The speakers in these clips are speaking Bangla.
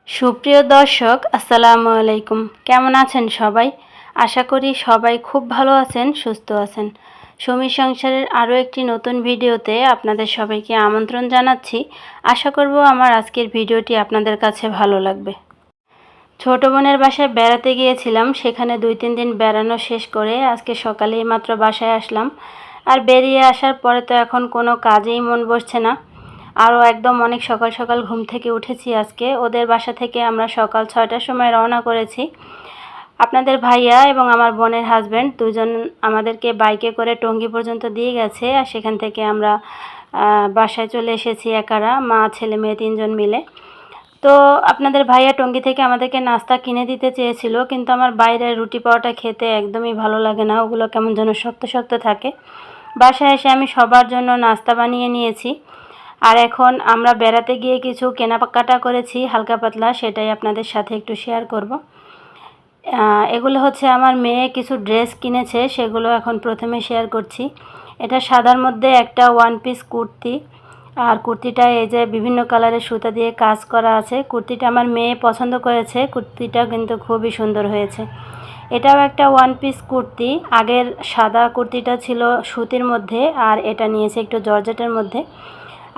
সুপ্রিয় দর্শক, আসসালামু আলাইকুম। কেমন আছেন সবাই? আশা করি সবাই খুব ভালো আছেন, সুস্থ আছেন। সমীর সংসারের আরও একটি নতুন ভিডিওতে আপনাদের সবাইকে আমন্ত্রণ জানাচ্ছি। আশা করব আমার আজকের ভিডিওটি আপনাদের কাছে ভালো লাগবে। ছোট বোনের বাসায় বেড়াতে গিয়েছিলাম, সেখানে 2-3 দিন বেড়ানো শেষ করে আজকে সকালেই মাত্র বাসায় আসলাম। আর বেরিয়ে আসার পরে তো এখন কোনো কাজেই মন বসছে না। আরও একদম অনেক সকাল সকাল ঘুম থেকে উঠেছি আজকে। ওদের বাসা থেকে আমরা সকাল 6টার সময় রওনা করেছি। আপনাদের ভাইয়া এবং আমার বোনের হাজব্যান্ড দুজন আমাদেরকে বাইকে করে টঙ্গী পর্যন্ত দিয়ে গেছে। আর সেখান থেকে আমরা বাসায় চলে এসেছি একারা, মা ছেলে মেয়ে 3জন মিলে। তো আপনাদের ভাইয়া টঙ্গী থেকে আমাদেরকে নাস্তা কিনে দিতে চেয়েছিল, কিন্তু আমার বাইরের রুটি পাওয়াটা খেতে একদমই ভালো লাগে না, ওগুলো কেমন যেন শক্ত শক্ত থাকে। বাসায় এসে আমি সবার জন্য নাস্তা বানিয়ে নিয়েছি। আর এখন আমরা বেড়াতে গিয়ে কিছু কেনাকাটা করেছি হালকা পাতলা, সেটাই আপনাদের সাথে একটু শেয়ার করব। এগুলো হচ্ছে আমার মেয়ে কিছু ড্রেস কিনেছে, সেগুলো এখন প্রথমে শেয়ার করছি। এটা সাদার মধ্যে একটা 1 পিস কুর্তি, আর কুর্তিটা এই যে বিভিন্ন কালারের সুতা দিয়ে কাজ করা আছে। কুর্তিটা আমার মেয়ে পছন্দ করেছে, কুর্তিটা কিন্তু খুবই সুন্দর হয়েছে। এটাও একটা 1 পিস কুর্তি। আগের সাদা কুর্তিটা ছিল সুতির মধ্যে, আর এটা নিয়েছে একটু জর্জেটের মধ্যে।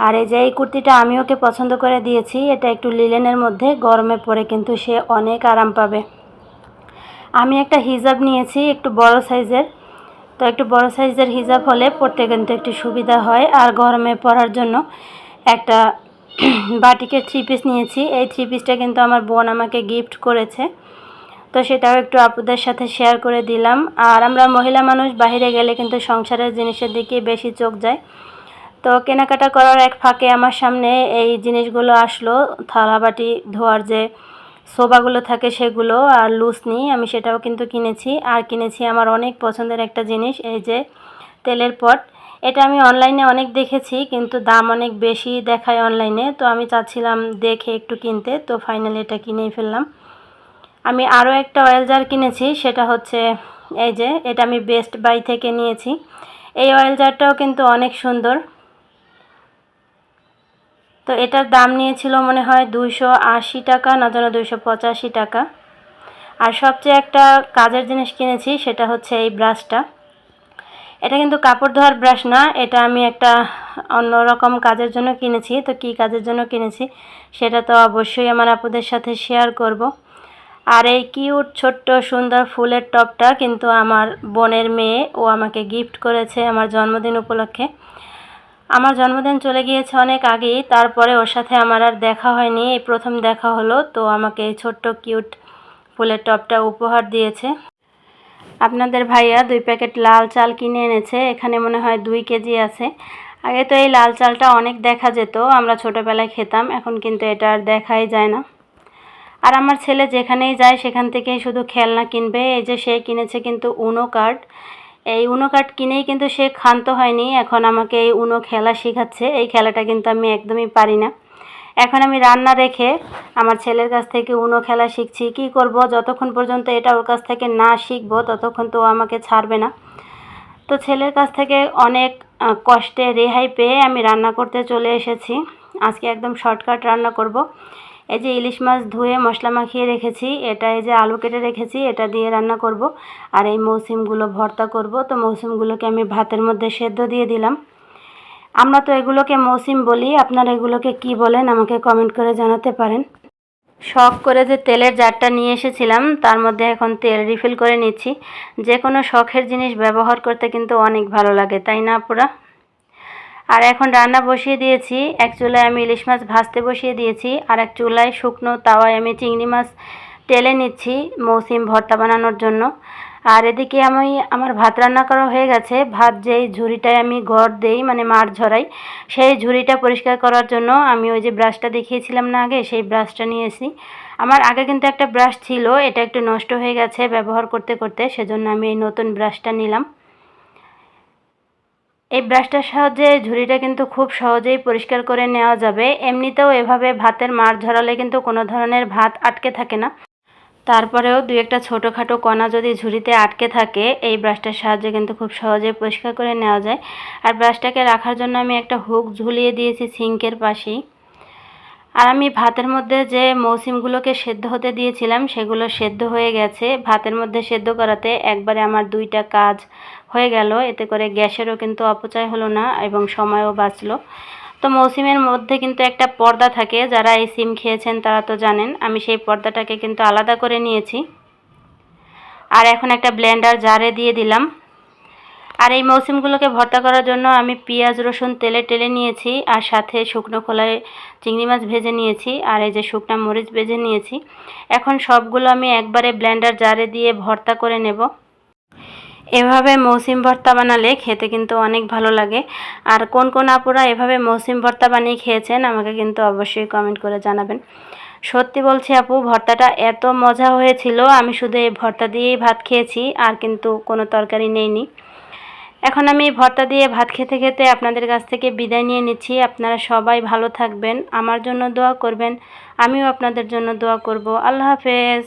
আর এই যে এই কুর্তিটা আমি ওকে পছন্দ করে দিয়েছি, এটা একটু লিলেনের মধ্যে, গরমে পরে কিন্তু সে অনেক আরাম পাবে। আমি একটা হিজাব নিয়েছি একটু বড় সাইজের, তো একটু বড় সাইজের হিজাব হলে পরতে কিন্তু একটু সুবিধা হয়। আর গরমে পরার জন্য একটা বাটিকের 3 পিস নিয়েছি। এই 3 পিসটা কিন্তু আমার বোন আমাকে গিফট করেছে, তো সেটাও একটু আপুদের সাথে শেয়ার করে দিলাম। আর আমরা মহিলা মানুষ বাইরে গেলে কিন্তু সংসারের জিনিসের দিকে বেশি চোখ যায়। তো কেনাকাটা করার এক ফাঁকে আমার সামনে এই জিনিসগুলো আসলো, থালাবাটি ধোয়ার যে সোবাগুলো থাকে সেগুলো, আর লুসনি, আমি সেটাও কিন্তু কিনেছি। আর কিনেছি আমার অনেক পছন্দের একটা জিনিস, এই যে তেলের পট। এটা আমি অনলাইনে অনেক দেখেছি, কিন্তু দাম অনেক বেশি দেখায় অনলাইনে, তো আমি চাচ্ছিলাম দেখে একটু কিনতে, তো ফাইনালি এটা কিনেই ফেললাম। আমি আরও একটা অয়েল জার কিনেছি, সেটা হচ্ছে এই যে, এটা আমি বেস্ট বাই থেকে নিয়েছি। এই অয়েল জারটাও কিন্তু অনেক সুন্দর। তো এটার দাম নিয়েছিল মনে হয় 280 টাকা, না যেন 285 টাকা। আর সবচেয়ে একটা কাজের জিনিস কিনেছি, সেটা হচ্ছে এই ব্রাশটা। এটা কিন্তু কাপড় ধোয়ার ব্রাশ না, এটা আমি একটা অন্যরকম কাজের জন্য কিনেছি। তো কী কাজের জন্য কিনেছি সেটা তো অবশ্যই আমার আপুদের সাথে শেয়ার করব। আর এই কিউট ছোট্ট সুন্দর ফুলের টপটা কিন্তু আমার বোনের মেয়ে, ও আমাকে গিফট করেছে আমার জন্মদিন উপলক্ষে। আমার জন্মদিন চলে গিয়েছে অনেক আগেই, তারপরে ওর সাথে আমার আর দেখা হয়নি, এই প্রথম দেখা হলো। তো আমাকে এই ছোট্ট কিউট ফুলের টপটা উপহার দিয়েছে। আপনাদের ভাইয়া 2 প্যাকেট লাল চাল কিনে এনেছে, এখানে মনে হয় 2 কেজি আছে। আগে তো এই লাল চালটা অনেক দেখা যেত, আমরা ছোটোবেলায় খেতাম, এখন কিন্তু এটা আর দেখাই যায় না। আর আমার ছেলে যেখানেই যায় সেখান থেকেই শুধু খেলনা কিনবে। এই যে সে কিনেছে কিন্তু উনো কার্ড, এই উনো কার্ড কিনেই কিন্তু সে ক্ষান্ত হয়নি, এখন আমাকে এই উনো খেলা শেখাচ্ছে। এই খেলাটা কিন্তু আমি একদমই পারি না। এখন আমি রান্না রেখে আমার ছেলের কাছ থেকে উনো খেলা শিখছি। কি করব, যতক্ষণ পর্যন্ত এটা ওর কাছ থেকে না শিখবো ততক্ষণ তো ও আমাকে ছাড়বে না। তো ছেলের কাছ থেকে অনেক কষ্টে রেহাই পেয়ে আমি রান্না করতে চলে এসেছি। আজকে একদম শর্টকাট রান্না করব। এই যে ইলিশ মাছ ধুয়ে মশলা মাখিয়ে রেখেছি, এটা এই যে আলু কেটে রেখেছি, এটা দিয়ে রান্না করব। আর এই মৌসিমগুলো ভর্তা করব। তো মৌসিমগুলোকে আমি ভাতের মধ্যে সেদ্ধ দিয়ে দিলাম। আমরা তো এগুলোকে মৌসিম বলি, আপনারা এগুলোকে কি বলেন আমাকে কমেন্ট করে জানাতে পারেন। শখ করে যে তেলের জারটা নিয়ে এসেছিলাম, তার মধ্যে এখন তেল রিফিল করে নিচ্ছি। যে কোনো শখের জিনিস ব্যবহার করতে কিন্তু অনেক ভালো লাগে, তাই না আপুরা? আর এখন রান্না বসিয়ে দিয়েছি। এক চুলায় আমি ইলিশ মাছ ভাজতে বসিয়ে দিয়েছি, আর এক চুলায় শুকনো তাওয়ায় আমি চিংড়ি মাছ তেলে নিচ্ছি মৌসিম ভর্তা বানানোর জন্য। আর এদিকে আমার ভাত রান্না করা হয়ে গেছে। ভাত যেই ঝুড়িটায় আমি গড় দেই, মানে মাড় ঝরাই, সেই ঝুড়িটা পরিষ্কার করার জন্য আমি ওই যে ব্রাশটা দেখিয়েছিলাম না আগে, সেই ব্রাশটা নিয়েছি। আমার আগে কিন্তু একটা ব্রাশ ছিল, এটা একটু নষ্ট হয়ে গেছে ব্যবহার করতে করতে, সেজন্য আমি এই নতুন ব্রাশটা নিলাম। এই ব্রাশটার সাহায্যে ঝুড়িটা কিন্তু খুব সহজেই পরিষ্কার করে নেওয়া যাবে। এমনিতেও এভাবে ভাতের মাড় ঝরালে কিন্তু কোনো ধরনের ভাত আটকে থাকে না। তারপরেও 2-একটা ছোটোখাটো কণা যদি ঝুড়িতে আটকে থাকে, এই ব্রাশটার সাহায্যে কিন্তু খুব সহজেই পরিষ্কার করে নেওয়া যায়। আর ব্রাশটাকে রাখার জন্য আমি একটা হুক ঝুলিয়ে দিয়েছি সিঙ্কের পাশেই। আর আমি ভাতের মধ্যে যে মৌসিমগুলোকে সেদ্ধ হতে দিয়েছিলাম সেগুলো সেদ্ধ হয়ে গেছে। ভাতের মধ্যে সেদ্ধ করাতে একবারে আমার 2টা কাজ হয়ে গেল। এতে করে গ্যাসেরও কিন্তু অপচয় হলো না এবং সময়ও বাঁচলো। তো মৌসিমের মধ্যে কিন্তু একটা পর্দা থাকে, যারা এই সিম খেয়েছেন তারা তো জানেন। আমি সেই পর্দাটাকে কিন্তু আলাদা করে নিয়েছি। আর এখন একটা ব্লেন্ডার জারে দিয়ে দিলাম। আর এই মৌসিমগুলোকে ভর্তা করার জন্য আমি পেঁয়াজ রসুন তেলে টেলে নিয়েছি, আর সাথে শুকনো খোলায় চিংড়ি মাছ ভেজে নিয়েছি, আর এই যে শুকনা মরিচ ভেজে নিয়েছি। এখন সবগুলো আমি একবারে ব্লেন্ডার জারে দিয়ে ভর্তা করে নেব। এভাবে মৌসিম ভর্তা বানালে খেতে কিন্তু অনেক ভালো লাগে। আর কোন কোন আপুরা এভাবে মৌসিম ভর্তা বানিয়ে খেয়েছেন আমাকে কিন্তু অবশ্যই কমেন্ট করে জানাবেন। সত্যি বলছি আপু, ভর্তাটা এত মজা হয়েছিল, আমি শুধু এই ভর্তা দিয়েই ভাত খেয়েছি, আর কিন্তু কোনো তরকারি নেইনি। এখন আমি ভর্তা দিয়ে ভাত খেতে খেতে আপনাদের কাছ থেকে বিদায় নিয়ে নিচ্ছি। আপনারা সবাই ভালো থাকবেন, আমার জন্য দোয়া করবেন, আমিও আপনাদের জন্য দোয়া করব। আল্লাহ হাফেজ।